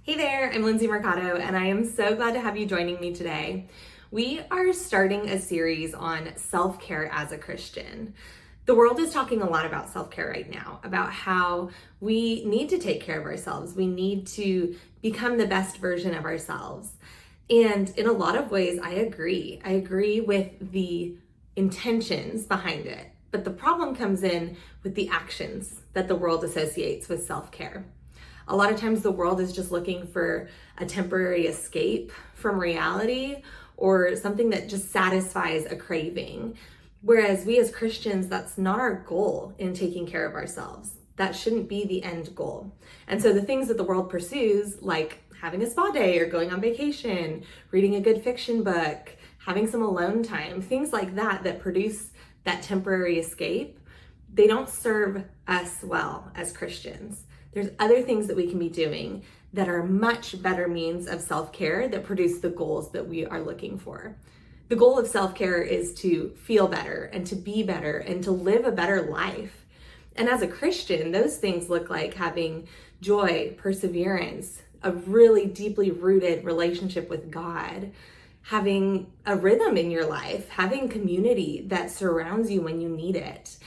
Hey there, I'm Lindsay Mercado, and I am so glad to have you joining me today. We are starting a series on self-care as a Christian. The world is talking a lot about self-care right now, about how we need to take care of ourselves. We need to become the best version of ourselves. And in a lot of ways, I agree. I agree with the intentions behind it. But the problem comes in with the actions that the world associates with self-care. A lot of times the world is just looking for a temporary escape from reality or something that just satisfies a craving. Whereas we as Christians, that's not our goal in taking care of ourselves. That shouldn't be the end goal. And so the things that the world pursues, like having a spa day or going on vacation, reading a good fiction book, having some alone time, things like that that produce that temporary escape, they don't serve us well as Christians. There's other things that we can be doing that are much better means of self-care that produce the goals that we are looking for. The goal of self-care is to feel better and to be better and to live a better life. And as a Christian, those things look like having joy, perseverance, a really deeply rooted relationship with God, having a rhythm in your life, having community that surrounds you when you need it.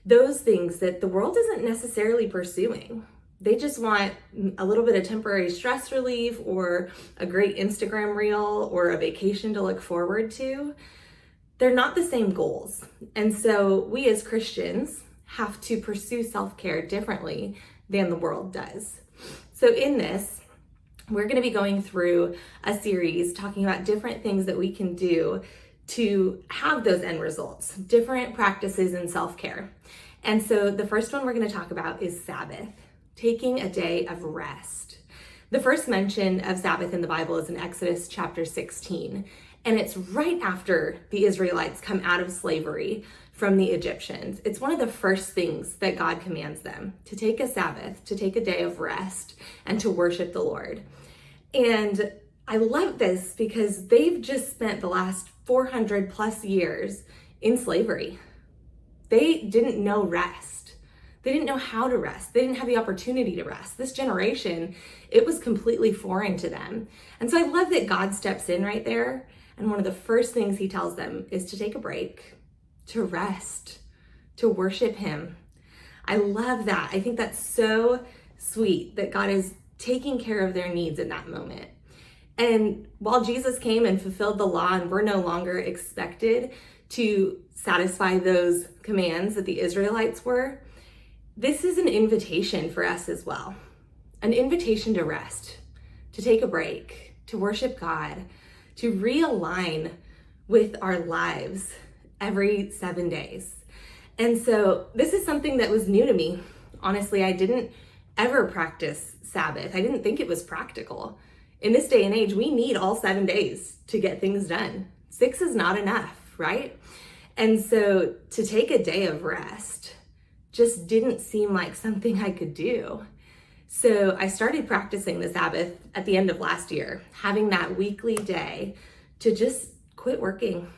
Those things that the world isn't necessarily pursuing. They just want a little bit of temporary stress relief or a great Instagram reel or a vacation to look forward to. They're not the same goals. And so we as Christians have to pursue self-care differently than the world does. So in this, we're going to be going through a series talking about different things that we can do to have those end results, different practices in self-care. And so the first one we're going to talk about is Sabbath. Taking a day of rest. The first mention of Sabbath in the Bible is in Exodus chapter 16, and it's right after the Israelites come out of slavery from the Egyptians. It's one of the first things that God commands them, to take a Sabbath, to take a day of rest, and to worship the Lord. And I love this because they've just spent the last 400 plus years in slavery. They didn't know rest. They didn't know how to rest. They didn't have the opportunity to rest. This generation, it was completely foreign to them. And so I love that God steps in right there. And one of the first things he tells them is to take a break, to rest, to worship him. I love that. I think that's so sweet that God is taking care of their needs in that moment. And while Jesus came and fulfilled the law and we're no longer expected to satisfy those commands that the Israelites were, this is an invitation for us as well. An invitation to rest, to take a break, to worship God, to realign with our lives every 7 days. And so this is something that was new to me. Honestly, I didn't ever practice Sabbath. I didn't think it was practical. In this day and age, we need all 7 days to get things done. 6 is not enough, right? And so to take a day of rest just didn't seem like something I could do. So I started practicing the Sabbath at the end of last year, having that weekly day to just quit working,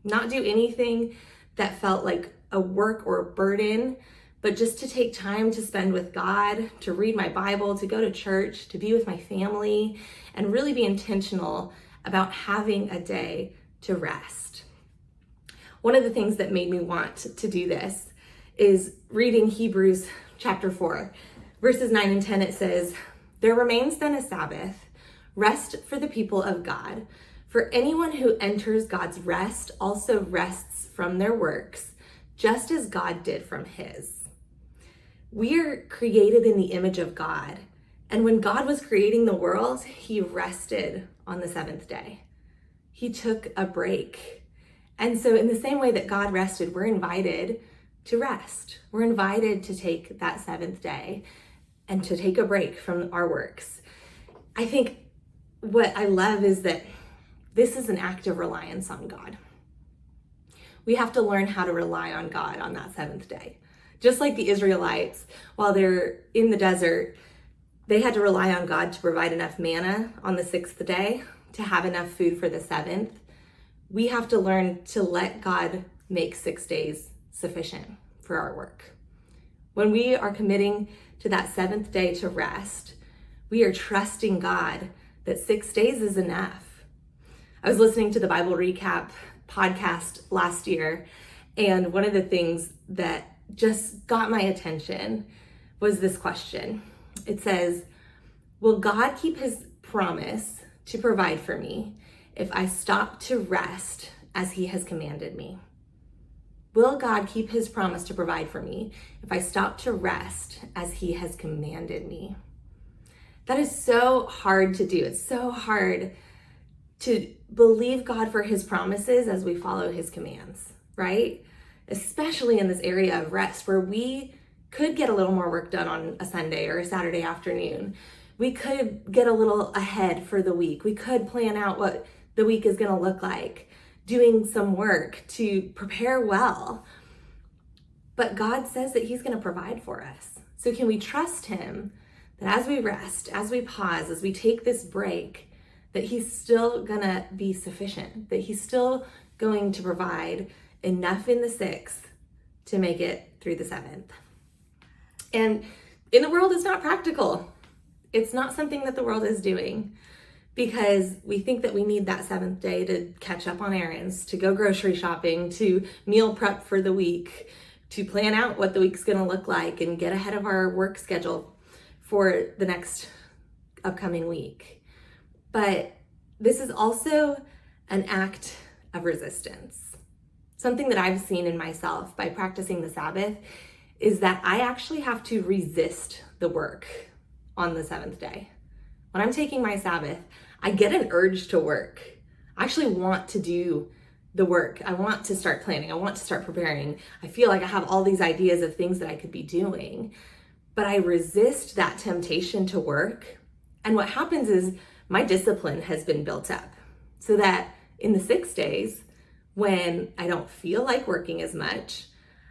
not do anything that felt like a work or a burden, but just to take time to spend with God, to read my Bible, to go to church, to be with my family, and really be intentional about having a day to rest. One of the things that made me want to do this is reading Hebrews chapter 4, verses 9 and 10. It says, "There remains then a Sabbath, rest for the people of God. For anyone who enters God's rest also rests from their works, just as God did from his." We are created in the image of God. And when God was creating the world, he rested on the seventh day. He took a break. And so in the same way that God rested, we're invited to rest. We're invited to take that seventh day and to take a break from our works. I think what I love is that this is an act of reliance on God. We have to learn how to rely on God on that seventh day. Just like the Israelites, while they're in the desert, they had to rely on God to provide enough manna on the sixth day to have enough food for the seventh. We have to learn to let God make 6 days sufficient for our work. When we are committing to that seventh day to rest, We are trusting God that 6 days is enough. I was listening to the Bible Recap podcast last year, and one of the things that just got my attention was this question. It says, will God keep his promise to provide for me if I stop to rest as he has commanded me? Will God keep his promise to provide for me if I stop to rest as he has commanded me? That is so hard to do. It's so hard to believe God for his promises as we follow his commands, right? Especially in this area of rest where we could get a little more work done on a Sunday or a Saturday afternoon. We could get a little ahead for the week. We could plan out what the week is going to look like, doing some work to prepare well. But God says that he's going to provide for us. So can we trust him that as we rest, as we pause, as we take this break, that he's still going to be sufficient, that he's still going to provide enough in the 6th to make it through the 7th? And in the world, it's not practical. It's not something that the world is doing, because we think that we need that 7th day to catch up on errands, to go grocery shopping, to meal prep for the week, to plan out what the week's going to look like and get ahead of our work schedule for the next upcoming week. But this is also an act of resistance. Something that I've seen in myself by practicing the Sabbath is that I actually have to resist the work on the 7th day. When I'm taking my Sabbath, I get an urge to work. I actually want to do the work. I want to start planning. I want to start preparing. I feel like I have all these ideas of things that I could be doing, but I resist that temptation to work. And what happens is my discipline has been built up so that in the 6 days, when I don't feel like working as much,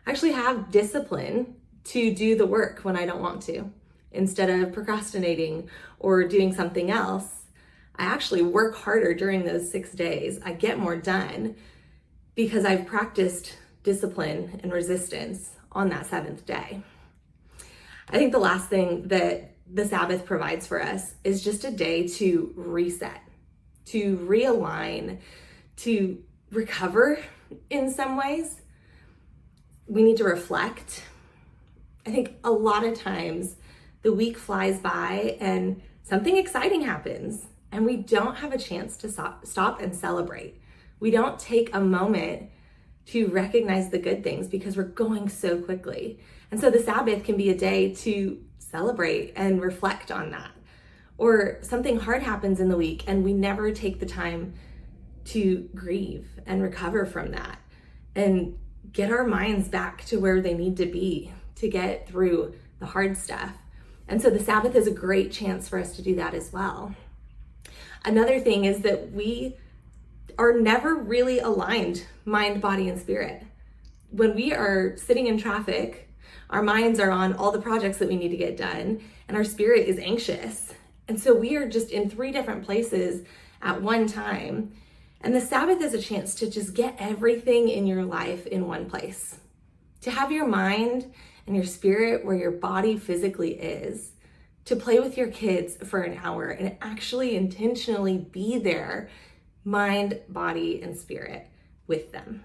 I actually have discipline to do the work when I don't want to. Instead of procrastinating or doing something else, I actually work harder during those 6 days. I get more done because I've practiced discipline and resistance on that 7th day. I think the last thing that the Sabbath provides for us is just a day to reset, to realign, to recover in some ways. We need to reflect. I think a lot of times the week flies by and something exciting happens and we don't have a chance to stop and celebrate. We don't take a moment to recognize the good things because we're going so quickly. And so the Sabbath can be a day to celebrate and reflect on that. Or something hard happens in the week and we never take the time to grieve and recover from that and get our minds back to where they need to be to get through the hard stuff. And so the Sabbath is a great chance for us to do that as well. Another thing is that we are never really aligned, mind, body, and spirit. When we are sitting in traffic, our minds are on all the projects that we need to get done, and our spirit is anxious. And so we are just in 3 different places at one time. And the Sabbath is a chance to just get everything in your life in one place. To have your mind and your spirit where your body physically is. To play with your kids for an hour and actually intentionally be there, mind, body, and spirit with them.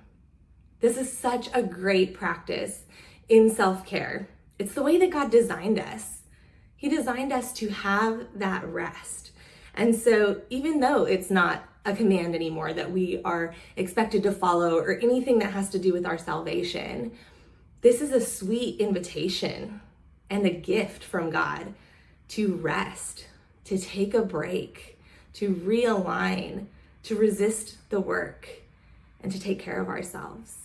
This is such a great practice in self-care. It's the way that God designed us. He designed us to have that rest. And so even though it's not a command anymore that we are expected to follow or anything that has to do with our salvation, this is a sweet invitation and a gift from God to rest, to take a break, to realign, to resist the work, and to take care of ourselves.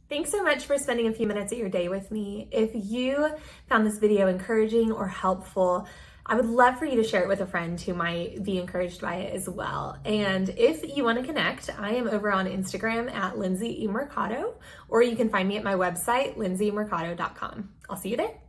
Thanks so much for spending a few minutes of your day with me. If you found this video encouraging or helpful, I would love for you to share it with a friend who might be encouraged by it as well. And if you want to connect, I am over on Instagram at Lindsay E. Mercado, or you can find me at my website, lindsaymercado.com. I'll see you there.